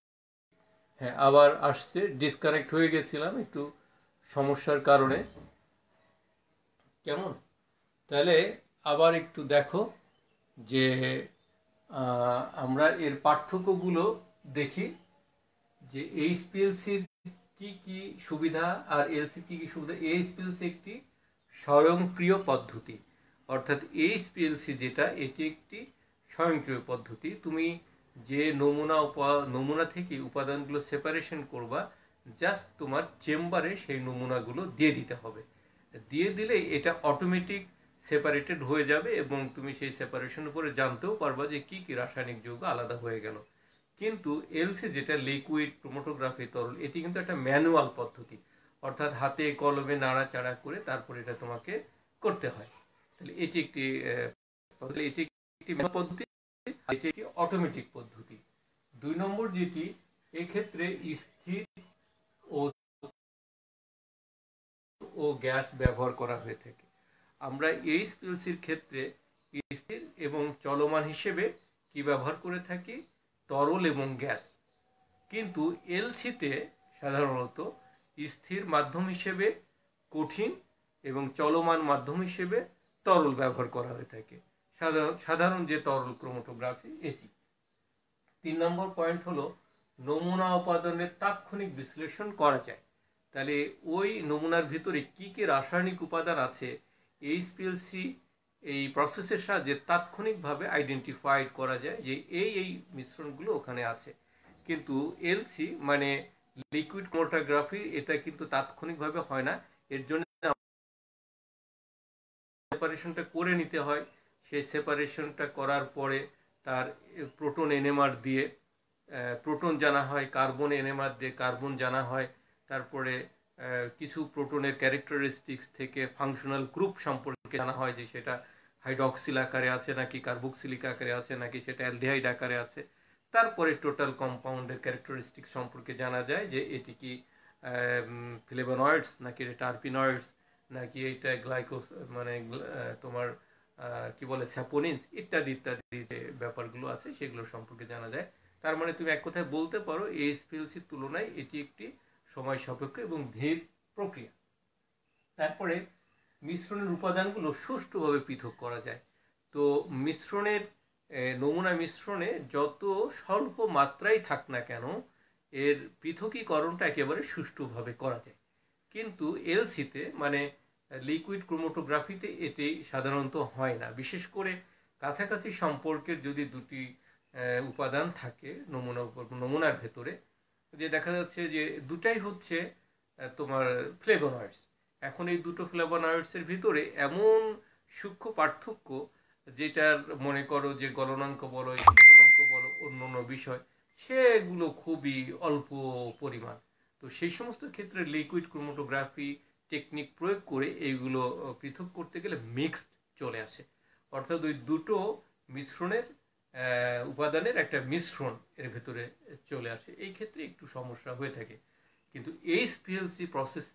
হ্যাঁ আবার আসছে, ডিসকানেক্ট হয়ে গেছিলাম একটু সমস্যার কারণে। কেমন? তাহলে আবার একটু দেখো যে আমরা এর পার্থক্যগুলো দেখি, যে এইচপিএলসির কি কি সুবিধা আর এলসির কি কি সুবিধা। এইচপিএলসি একটি স্বয়ংক্রিয় পদ্ধতি, অর্থাৎ এইচপিএলসি যেটা, এটি একটি স্বয়ংক্রিয় পদ্ধতি। তুমি যে নমুনা থেকে উপাদানগুলো সেপারেশন করবা, জাস্ট তোমার চেম্বারে সেই নমুনাগুলো দিয়ে দিতে হবে। দিয়ে দিলেই এটা অটোমেটিক সেপারেটেড হয়ে যাবে এবং তুমি সেই সেপারেশন উপরে জানতেও পারবা যে কি কি রাসায়নিক যৌগ আলাদা হয়ে গেল। কিন্তু এলসি যেটা লিকুইড ক্রোমাটোগ্রাফি তরল, এটি কিন্তু একটা ম্যানুয়াল পদ্ধতি, অর্থাৎ হাতে কলমে নাড়াচাড়া করে তারপর এটা তোমাকে করতে হয়। তাহলে এটি একটি পদ্ধতি, এটি একটি অটোমেটিক পদ্ধতি। 2 নম্বর যেটি, এক্ষেত্রে স্থির ও গ্যাস ব্যবহার করা হয়ে থাকে। আমরা এইচপিএলসির ক্ষেত্রে স্থির এবং চলমান হিসেবে কি ব্যবহার করে থাকি, তরল এবং গ্যাস। কিন্তু এলসিতে সাধারণত স্থির মাধ্যম হিসেবে কঠিন এবং চলমান মাধ্যম হিসেবে তরল ব্যবহার করা হয়ে থাকে। সাধারণ যে তরল ক্রোমাটোগ্রাফি এটি। 3 নম্বর পয়েন্ট হলো, নমুনা উপাদানের তাৎক্ষণিক বিশ্লেষণ করা যায়। তাহলে ওই নমুনার ভিতরে কি কি রাসায়নিক উপাদান আছে, এইচপিএলসি এই প্রসেসের সাহায্যে তাৎক্ষণিকভাবে আইডেন্টিফাইড করা যায় যে এই মিশ্রণগুলো ওখানে আছে। কিন্তু এলসি মানে লিকুইড ক্রোমাটোগ্রাফি, এটা কিন্তু তাৎক্ষণিকভাবে হয় না। এর জন্য সেপারেশনটা করে নিতে হয়। সেই সেপারেশনটা করার পরে তার প্রোটন এনএমআর দিয়ে প্রোটন জানা হয়, কার্বন এনএমআর দিয়ে কার্বন জানা হয়। তারপরে কিছু প্রোটনের ক্যারেক্টারিস্টিক্স থেকে ফাংশনাল গ্রুপ সম্পর্কে জানা হয়, যে সেটা হাইড্রক্সিল আকারে আছে নাকি কার্বক্সিলিক আকারে আছে নাকি সেটা অ্যালডিহাইড আকারে আছে। তারপরে টোটাল কম্পাউন্ডের ক্যারেক্টারিস্টিক্স সম্পর্কে জানা যায়, যে এটি কি ফ্লেভোনয়েডস নাকি এটা টার্পিনয়েডস নাকি এটা গ্লাইকোস মানে তোমার কি বলে স্যাপোনিনস ইত্যাদি ইত্যাদি যে ব্যাপারগুলো আছে সেগুলো সম্পর্কে জানা যায়। তার মানে তুমি এক কথায় বলতে পারো এইচপিএলসির তুলনায় এটি একটি সময় সাপেক্ষ এবং ধীর প্রক্রিয়া। তারপরে মিশ্রণের উপাদানগুলো সুষ্ঠুভাবে পৃথক করা যায়। তো নমুনা মিশ্রণে যত স্বল্প মাত্রায় থাক না কেন, এর পৃথকীকরণটা একেবারে সুষ্ঠুভাবে করা যায়। কিন্তু এলসিতে মানে লিকুইড ক্রোমাটোগ্রাফিতে এটি সাধারণত হয় না। বিশেষ করে কাছাকাছি সম্পর্কের যদি দুটি উপাদান থাকে নমুনার ভেতরে, যে দেখা যাচ্ছে যে দুটাই হচ্ছে তোমার ফ্লেভোনয়েডস। এখন এই দুটো ফ্লেভোনয়েডসের ভিতরে এমন সূক্ষ্ম পার্থক্য, যেটার মনে করো যে গলনাঙ্ক বলো, স্ফুটনাঙ্ক বলো, অন্য বিষয়, সেগুলো খুবই অল্প পরিমাণ। তো সেই সমস্ত ক্ষেত্রে লিকুইড ক্রোমাটোগ্রাফি টেকনিক প্রয়োগ করে এইগুলো পৃথক করতে গেলে মিক্সড চলে আসে, অর্থাৎ ওই দুটো মিশ্রণের উপাদানের একটা মিশ্রণ এর ভেতরে চলে আসে। এই ক্ষেত্রে একটু সমস্যা হয়ে থাকে। কিন্তু এইচপিএলসি প্রসেস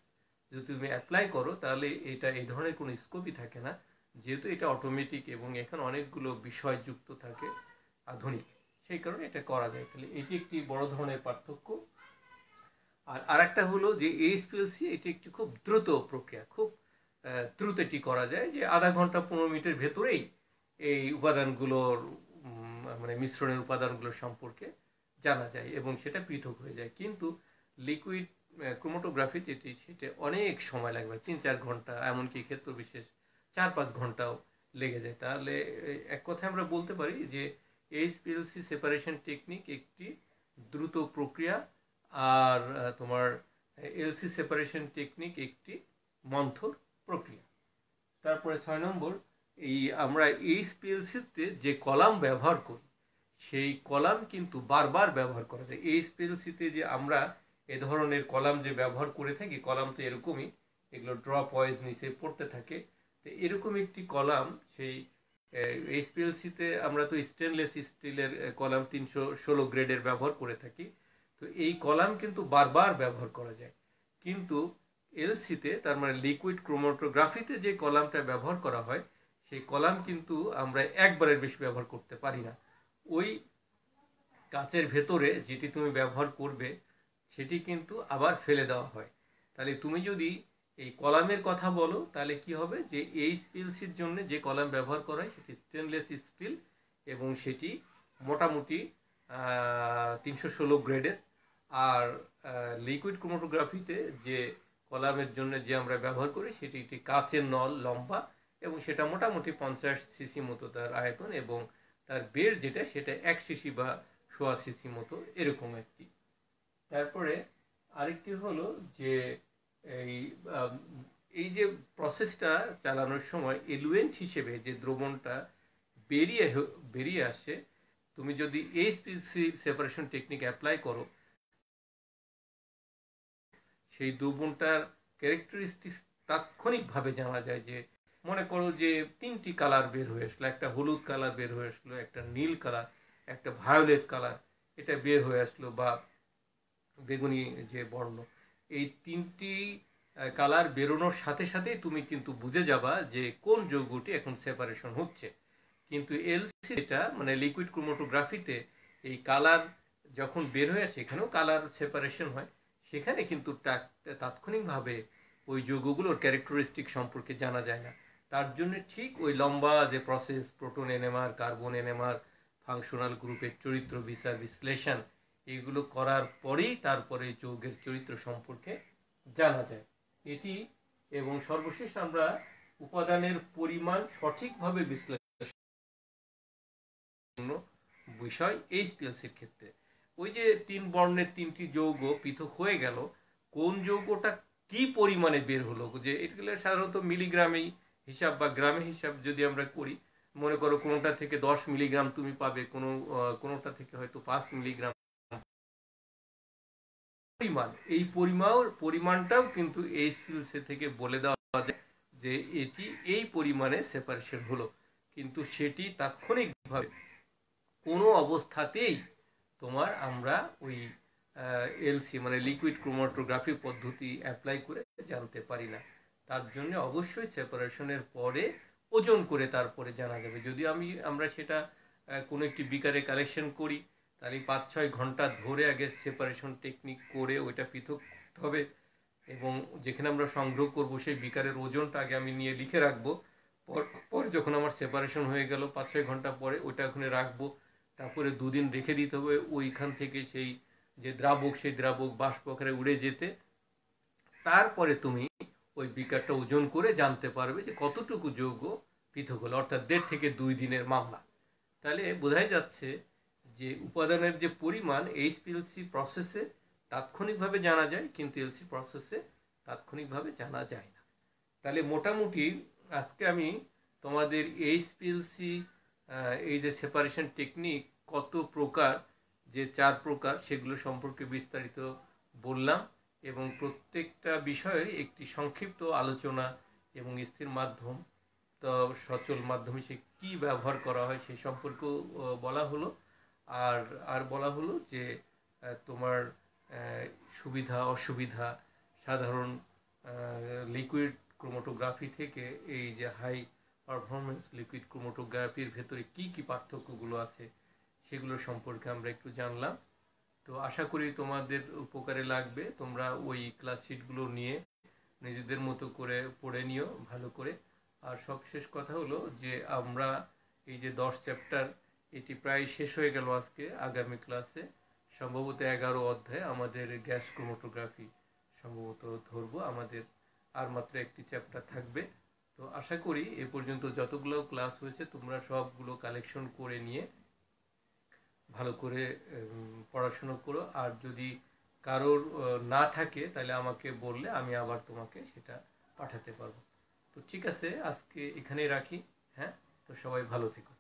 যদি তুমি অ্যাপ্লাই করো তাহলে এটা এই ধরনের কোনো স্কোপই থাকে না, যেহেতু এটা অটোমেটিক এবং এখানে অনেকগুলো বিষয় যুক্ত থাকে আধুনিক, সেই কারণে এটা করা যায়। তাহলে এটি একটি বড় ধরনের পার্থক্য। আর একটা হলো যে এইচপিএলসি এটি একটি খুব দ্রুত প্রক্রিয়া, খুব দ্রুত এটি করা যায়, যে আধা ঘন্টা 15 মিনিটের ভেতরেই এই উপাদানগুলোর মানে মিশ্রণের উপাদানগুলোর সম্পর্কে জানা যায় এবং সেটা পৃথক হয়ে যায়। কিন্তু লিকুইড ক্রোমাটোগ্রাফি যেটি, সেটা অনেক সময় লাগবে, 3-4 ঘন্টা, এমনকি ক্ষেত্র বিশেষ 4-5 ঘন্টাও লেগে যায়। তাহলে এক কথায় আমরা বলতে পারি যে এইচপিএলসি সেপারেশন টেকনিক একটি দ্রুত প্রক্রিয়া। আর তোমার এলসি সেপারেশন টেকনিক একটি মন্থর প্রক্রিয়া। তারপরে 6 নম্বর, এই আমরা এইচপিএলসিতে যে কলাম ব্যবহার করি সেই কলাম কিন্তু বারবার ব্যবহার করা যায়। এইচপিএলসিতে যে আমরা এ ধরনের কলাম যে ব্যবহার করে থাকি, কলাম তো এরকমই, এগুলো ড্রপ ওয়াইজ নিচে পড়তে থাকে। তো এরকম একটি কলাম সেই এইচপিএলসিতে আমরা তো স্টেনলেস স্টিলের কলাম 316 গ্রেডের ব্যবহার করে থাকি। তো এই কলাম কিন্তু বারবার ব্যবহার করা যায়, কিন্তু এলসিতে তার মানে লিকুইড ক্রোমাটোগ্রাফিতে যে কলামটা ব্যবহার করা হয় সেই কলাম কিন্তু আমরা একবারের বেশি ব্যবহার করতে পারি না। ওই কাচের ভেতরে যেটি তুমি ব্যবহার করবে সেটি কিন্তু আবার ফেলে দেওয়া হয়। তাহলে তুমি যদি এই কলামের কথা বলো তাহলে কি হবে, যে এইচপিএলসির জন্য যে কলাম ব্যবহার করা হয় সেটি স্টেনলেস স্টিল এবং সেটি মোটামুটি 316 গ্রেডের। আর লিকুইড ক্রোমাটোগ্রাফিতে যে কলামের জন্য যে আমরা ব্যবহার করি সেটি একটি কাচের নল, লম্বা, এবং সেটা মোটামুটি 50 সিসি মতো তার আয়তন, এবং তার বের যেটা সেটা 1 সিসি বা 1.5 সিসি মতো এরকম একটি। তারপরে আরেকটি হলো যে এই এই যে প্রসেসটা চালানোর সময় এলুয়েন্ট হিসেবে যে দ্রবণটা বেরিয়ে আসে, তুমি যদি এইচপিএলসি সেপারেশন টেকনিক অ্যাপ্লাই করো সেই দ্রবণটার ক্যারেক্টারিস্টিক্স তাৎক্ষণিকভাবে জানা যায়। যে মনে করো যে 3টি কালার বের হয়ে আসলো, একটা হলুদ কালার বের হয়ে আসলো, একটা নীল কালার, একটা ভায়োলেট কালার এটা বের হয়ে আসলো, বা বেগুনি যে বর্ণ, এই 3টি কালার বেরোনোর সাথে সাথেই তুমি কিন্তু বুঝে যাবা যে কোন যৌগটি এখন সেপারেশন হচ্ছে। কিন্তু এলসি এটা মানে লিকুইড ক্রোমাটোগ্রাফিতে এই কালার যখন বের হয়ে আসে, এখানেও কালার সেপারেশন হয়, সেখানে কিন্তু তাৎক্ষণিকভাবে ওই যৌগগুলোর ক্যারেক্টারিস্টিক সম্পর্কে জানা যায় না। তার জন্য ঠিক ওই লম্বা যে process, proton NMR, carbon NMR, functional গ্রুপের চরিত্র বিচার বিশ্লেষণ, এগুলো করার পরেই তারপরে যৌগের চরিত্র সম্পর্কে জানা যায় এটি। এবং সর্বশেষ আমরা উপাদানের পরিমাণ সঠিকভাবে বিশ্লেষণ বিষয় এইচপিএলসির ক্ষেত্রে। ওই যে 3 বর্ণের 3টি যৌগ পৃথক হয়ে গেল, কোন যৌগটা কি পরিমাণে বের হলো, যে এগুলো সাধারণত মিলিগ্রামেই হিসাব বা গ্রামে হিসাব যদি আমরা করি, মনে করো কোনোটা থেকে 10 মিলিগ্রাম তুমি পাবে, কোনোটা থেকে হয়তো 5 মিলিগ্রাম পরিমাণ। এই পরিমাণটাও কিন্তু এইচপিএলসি থেকে বলে দেওয়া যায় যে এটি এই পরিমাণে সেপারেশন হলো, কিন্তু সেটি তাৎক্ষণিকভাবে কোনো অবস্থাতেই আমরা ওই এলসি মানে লিকুইড ক্রোমাটোগ্রাফি পদ্ধতি অ্যাপ্লাই করে জানতে পারি না। তার জন্য অবশ্যই সেপারেশনের পরে ওজন করে তারপরে জানা যাবে। যদি আমরা সেটা কোনো একটি বিকারে কালেকশন করি তাহলে 5-6 ঘন্টা ধরে আগে সেপারেশন টেকনিক করে ওইটা পৃথক করতে হবে, এবং যেখানে আমরা সংগ্রহ করব সেই বিকারের ওজনটা আগে আমি নিয়ে লিখে রাখবো। পরে যখন আমার সেপারেশন হয়ে গেল 5-6 ঘন্টা পরে ওইটা ওখানে রাখবো, তারপরে 2 দিন রেখে দিতে হবে ওইখান থেকে সেই যে দ্রাবক সেই দ্রাবক বাষ্প আকারে উড়ে যেতে। তারপরে তুমি ওই বিকারটা ওজন করে জানতে পারবে যে কতটুকু যৌগ পৃথক হলো, অর্থাৎ 1.5 থেকে 2 দিনের মামলা। তাহলে বোঝাই যাচ্ছে যে উপাদানের যে পরিমাণ এইচপিএলসি প্রসেসে তাৎক্ষণিকভাবে জানা যায়, কিন্তু এলসি প্রসেসে তাৎক্ষণিকভাবে জানা যায় না। তাহলে মোটামুটি আজকে আমি তোমাদের এইচপিএলসি এই যে সেপারেশন টেকনিক কত প্রকার, যে 4 প্রকার, সেগুলো সম্পর্কে বিস্তারিত বললাম, এবং প্রত্যেকটা বিষয়ের একটি সংক্ষিপ্ত আলোচনা এবং স্থির মাধ্যম তো সচল মাধ্যমে সে কী ব্যবহার করা হয় সেই সম্পর্কেও বলা হলো। আর বলা হলো যে তোমার সুবিধা অসুবিধা, সাধারণ লিকুইড ক্রোমাটোগ্রাফি থেকে এই যে হাই পারফরমেন্স লিকুইড ক্রোমাটোগ্রাফির ভেতরে কি কি পার্থক্যগুলো আছে সেগুলো সম্পর্কে আমরা একটু জানলাম। তো আশা করি তোমাদের উপকারে লাগবে। তোমরা ওই ক্লাস শিটগুলো নিয়ে নিজেদের মতো করে পড়ে নিও ভালো করে। আর সবশেষ কথা হলো যে আমরা এই যে 10 চ্যাপ্টার এটি প্রায় শেষ হয়ে গেল আজকে। আগামী ক্লাসে সম্ভবত 11 অধ্যায় আমাদের গ্যাস ক্রোমাটোগ্রাফি সম্ভবত ধরবো। আমাদের আর মাত্র একটি চ্যাপ্টার থাকবে। তো আশা করি এ পর্যন্ত যতগুলো ক্লাস হয়েছে তোমরা সবগুলো কালেকশন করে নিয়ে ভালো করে পড়াশোনা করো। আর যদি কারোর না থাকে তাহলে আমাকে বললে আমি আবার তোমাকে সেটা পাঠাতে পারবো। তো ঠিক আছে, আজকে এখানেই রাখি। হ্যাঁ, তো সবাই ভালো থেকো।